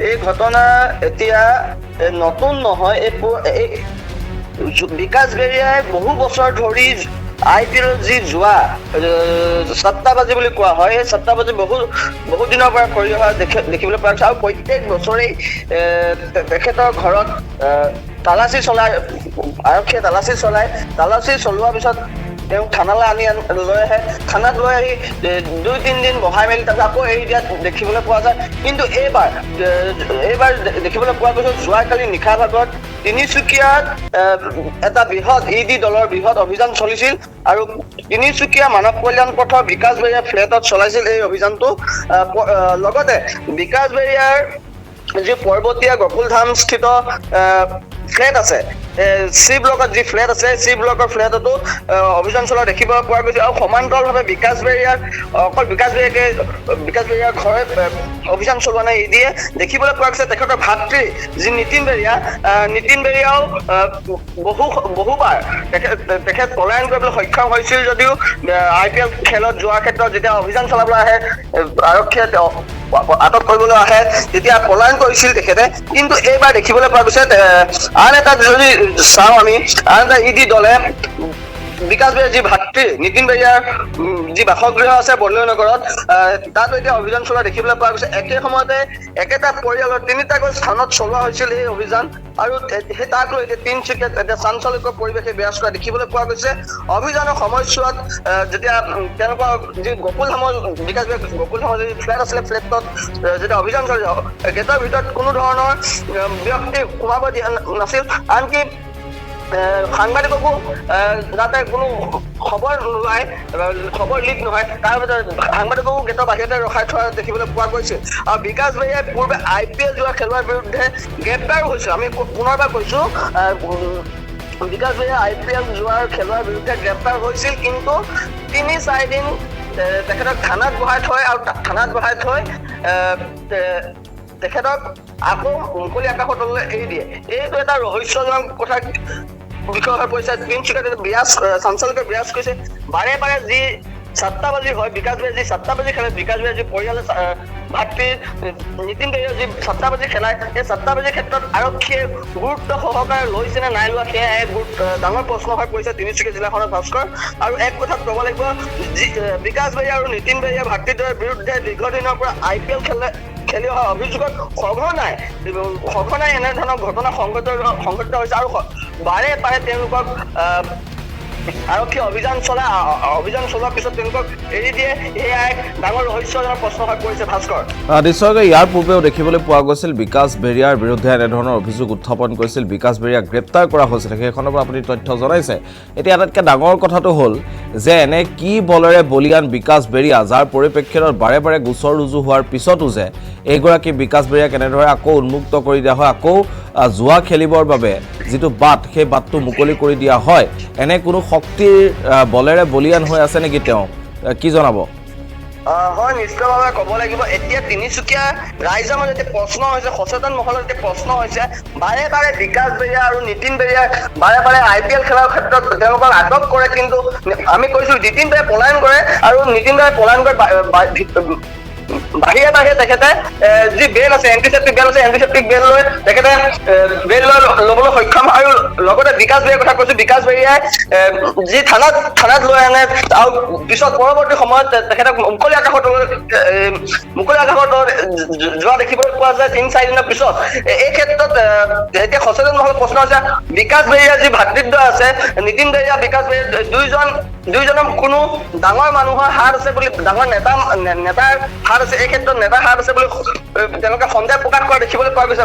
এই ঘটনা এতিয়া নতুন নহয়। এই বিকাশ বেৰিয়াই বহু বছৰ ধৰি IPL যি যোৱা সত্তাবাজি বুলি কোৱা হয়, এই সত্তাবাজি বহু দিনৰ পৰা কৰি অহা দেখিবলৈ পোৱা গৈছে। আৰু প্ৰত্যেক বছৰেই তেখেতৰ ঘৰত তালাচী চলাই, আৰক্ষীয়ে তালাচী চলোৱাৰ পিছত তেওঁ থানালৈ লৈ আহে। থানাত লৈ আহি 2-3 দিন বহাই মেলি তাত আকৌ এৰি দিয়াত দেখিবলৈ পোৱা যায়। কিন্তু এইবাৰ দেখিবলৈ পোৱা গৈছে যোৱাকালি নিশা ভাগত তিনিচুকীয়াত এটা বৃহৎ ED দলৰ বৃহৎ অভিযান চলিছিল আৰু তিনিচুকীয়া মানৱ কল্যাণ পথৰ বিকাশ বেৰিয়াৰ ফ্লেটত চলাইছিল এই অভিযানটো। লগতে বিকাশ বেৰিয়াৰ যি পৰ্বতীয়া গকুলধাম স্থিত ফ্লেট আছে, চি ব্লকত যি ফ্লেট আছে, চি ব্লকৰ ফ্লেটতো অভিযান চলোৱা দেখিব পোৱা গৈছে। আৰু সমান্তৰালভাৱে বিকাশ বেৰিয়াৰ ঘৰে অভিযান চলোৱা নাই EDয়ে দেখিবলৈ পোৱা গৈছে। তেখেতৰ ভাতৃ যি নীতিন বেৰিয়াও বহুবাৰ তেখেত পলায়ন কৰিবলৈ সক্ষম হৈছিল যদিও IPL খেলত যোৱাৰ ক্ষেত্ৰত যেতিয়া অভিযান চলাবলৈ আহে, আৰক্ষীয়ে আটক কৰিবলৈ আহে, তেতিয়া পলায়ন কৰিছিল তেখেতে। কিন্তু এইবাৰ দেখিবলৈ পোৱা গৈছে আন এটা যদি চাওঁ আমি, আন এটা ED দলে বিকাশ বেৰিয়াৰ যি ভাতৃ নীতিন বেৰিয়াৰ যি বাসগৃহ আছে বৰদলৈ নগৰত, তাত এতিয়া অভিযান চলোৱা দেখিবলৈ পোৱা গৈছে। একে সময়তে একেটা পৰিয়ালৰ 3টাকৈ স্থানত চলোৱা হৈছিল এই অভিযান। আৰু সেই তাক লৈ এতিয়া তিনিচুকীয়াত এতিয়া চাঞ্চল্যকৰ পৰিৱেশে বিৰাজ কৰা দেখিবলৈ পোৱা গৈছে। অভিযানৰ সময়ছোৱাত যেতিয়া তেওঁলোকৰ যি বিকাশ বেৰিয়াৰ গকুলধামৰ যি ফ্লেট আছিলে, ফ্লেটত যেতিয়া অভিযান চলিছিল, গেটৰ ভিতৰত কোনো ধৰণৰ ব্যক্তি সোমাব দিয়া নাছিল। আনকি সাংবাদিককো যাতে কোনো খবৰ নোলায়, খবৰ লিক নহয়, তাৰ ভিতৰত সাংবাদিককো গেটৰ বাহিৰতে ৰখাই থোৱা দেখিবলৈ পোৱা গৈছিল। আৰু বিকাশ বেৰিয়াই পূৰ্বে IPL যোৱা খেলুৱৈৰ বিৰুদ্ধে গ্ৰেপ্তাৰো হৈছিল। আমি পুনৰবাৰ কৈছো, বিকাশ বেৰিয়াই IPL যোৱাৰ খেলুৱৈৰ বিৰুদ্ধে গ্ৰেপ্তাৰ হৈছিল, কিন্তু 3-4 দিন তেখেতক থানাত বহাই থৈ তেখেতক আকৌ মুকলি আকাশৰ তললৈ এৰি দিয়ে। এইটো এটা ৰহস্যজনক কথা বিষয় হৈ পৰিছে। তিনিচুকীয়াত চাঞ্চল্যকৰ বিৰাজ কৰিছে। বাৰে বাৰে যি সত্তাবাজি হয়, বিকাশ বেৰিয়াই যি সত্তাবাজি খেলে, বিকাশ বেৰিয়াই যি পৰিয়ালৰ ভাতৃ নীতিন বেৰিয়াই যি সত্তাবাজি খেলায়, এই সত্তাবাজিৰ ক্ষেত্ৰত আৰক্ষীয়ে গুৰুত্ব সহকাৰে লৈছে নে নাই লোৱা, সেয়া এক ডাঙৰ প্ৰশ্ন হৈ পৰিছে তিনিচুকীয়া জিলাখনৰ ভাস্কৰ। আৰু এক কথাত ক'ব লাগিব, বিকাশ বেৰিয়া আৰু নীতিন বেৰিয়াৰ ভাতৃদ্বয়ৰ বিৰুদ্ধে দীৰ্ঘদিনৰ পৰা IPL খেলি অহা অভিযোগত সঘনাই এনেধৰণৰ ঘটনা সংঘটিত হৈছে। আৰু বাৰে বাৰে তেওঁলোকক আৰক্ষী অভিযান চলোৱাৰ পিছত তেওঁলোকক এৰি দিয়ে। এয়া এক ডাঙৰ ৰহস্যজনক প্ৰশ্ন হৈ পৰিছে ভাস্কৰ। নিশ্চয়কৈ ইয়াৰ পূৰ্বেও দেখিবলৈ পোৱা গৈছিল বিকাশ বেৰিয়াৰ বিৰুদ্ধে এনেধৰণৰ অভিযোগ উত্থাপন কৰিছিল, বিকাশ বেৰিয়াক গ্ৰেপ্তাৰ কৰা হৈছিল। সেইখনৰ পৰা আপুনি তথ্য জনাইছে। এতিয়া আটাইতকৈ ডাঙৰ কথাটো হ'ল যে এনে কি বলেৰে বলিয়ান বিকাশ বেৰিয়া, যাৰ পৰিপ্ৰেক্ষিতত বাৰে বাৰে গোচৰ ৰুজু হোৱাৰ পিছতো যে এইগৰাকী বিকাশ বেৰিয়াক এনেদৰে আকৌ উন্মুক্ত কৰি দিয়া হয়, আকৌ জুৱা খেলিবৰ বাবে যিটো বাট, সেই বাটটো মুকলি কৰি দিয়া হয়। এনে কোনো শক্তিৰ বলেৰে বলিয়ান হৈ আছে নেকি তেওঁ, কি জনাব? হয়, নিশ্চিতভাৱে ক'ব লাগিব। এতিয়া তিনিচুকীয়া ৰাইজৰ মাজত এতিয়া প্ৰশ্ন হৈছে, সচেতন মহলত এতিয়া প্ৰশ্ন হৈছে, বাৰে বাৰে বিকাশ বেৰিয়া আৰু নীতিন বেৰিয়াই বাৰে বাৰে IPL খেলাৰ ক্ষেত্ৰত তেওঁলোকক আটক কৰে, কিন্তু আমি কৈছো নীতিন বেৰিয়াই পলায়ন কৰে আৰু নীতিন বেৰিয়াই পলায়ন কৰে বাহিৰে তেখেতে যি বেল আছে, এণ্টিচেপ্টিক বেল লৈ তেখেতে বেল ল'বলৈ সক্ষম। আৰু লগতে বিকাশ বেৰিয়াৰ কথা কৈছো, বিকাশ বেৰিয়াই যি থানাত লৈ আনে আৰু পিছত পৰৱৰ্তী সময়ত তেখেতক মুকলি আকাশত যোৱা দেখিবলৈ পোৱা যায় 3-4 দিনৰ পিছত। এই ক্ষেত্ৰত এতিয়া সচেতন মহলত প্ৰশ্ন হৈছে, বিকাশ বেৰিয়াৰ যি ভাতৃদ্বয় আছে, নীতিন বেৰিয়া, বিকাশ বেৰিয়া, দুইজনৰ কোনো ডাঙৰ মানুহৰ হাত আছে বুলি, ডাঙৰ নেতাৰ হাত আছে, এই ক্ষেত্ৰত নেতাৰ হাত আছে বুলি তেওঁলোকে সন্দেহ প্ৰকাশ কৰা দেখিবলৈ পোৱা গৈছে